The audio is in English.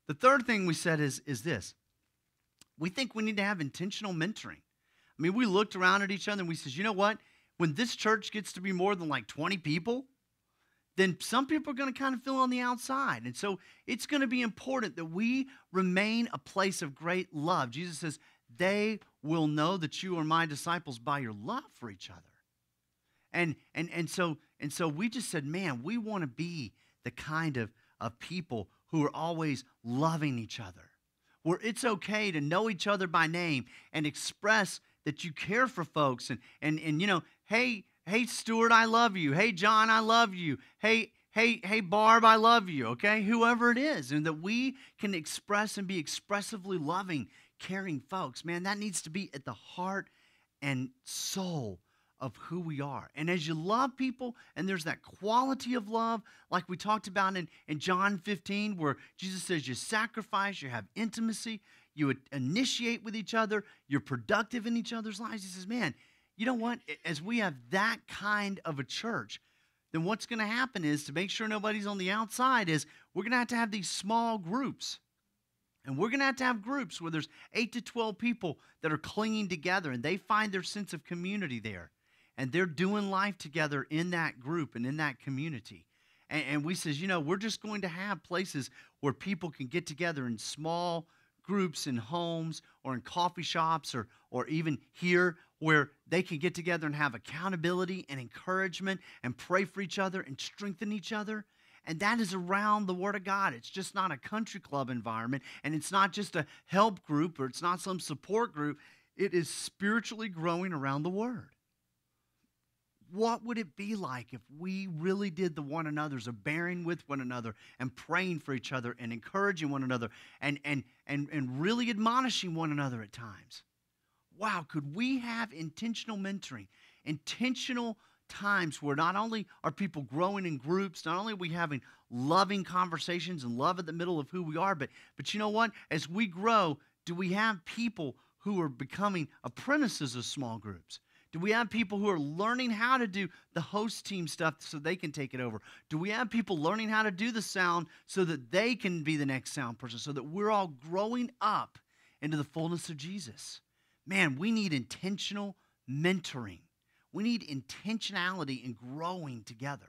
The third thing we said is this. We think we need to have intentional mentoring. I mean, we looked around at each other and we said, you know what? When this church gets to be more than like 20 people, then some people are going to kind of feel on the outside. And so it's going to be important that we remain a place of great love. Jesus says, they will know that you are my disciples by your love for each other. And so we just said, man, we want to be the kind of people who are always loving each other, where it's okay to know each other by name and express that you care for folks. And you know, hey, Stuart, I love you. Hey, John, I love you. Hey, Barb, I love you, okay? Whoever it is, and that we can express and be expressively loving, caring folks. Man, that needs to be at the heart and soul of who we are. And as you love people, and there's that quality of love, like we talked about in John 15, where Jesus says you sacrifice, you have intimacy, you initiate with each other, you're productive in each other's lives. He says, man, you know what? As we have that kind of a church, then what's going to happen is, to make sure nobody's on the outside, is we're going to have these small groups. And we're going to have groups where there's 8 to 12 people that are clinging together, and they find their sense of community there. And they're doing life together in that group and in that community. And we says, you know, we're just going to have places where people can get together in small groups in homes or in coffee shops or even here, where they can get together and have accountability and encouragement and pray for each other and strengthen each other. And that is around the Word of God. It's just not a country club environment, and it's not just a help group, or it's not some support group. It is spiritually growing around the Word. What would it be like if we really did the one another's of bearing with one another and praying for each other and encouraging one another and really admonishing one another at times? Wow, could we have intentional mentoring, intentional times where not only are people growing in groups, not only are we having loving conversations and love at the middle of who we are, but you know what? As we grow, do we have people who are becoming apprentices of small groups? Do we have people who are learning how to do the host team stuff so they can take it over? Do we have people learning how to do the sound so that they can be the next sound person, so that we're all growing up into the fullness of Jesus? Man, we need intentional mentoring. We need intentionality in growing together.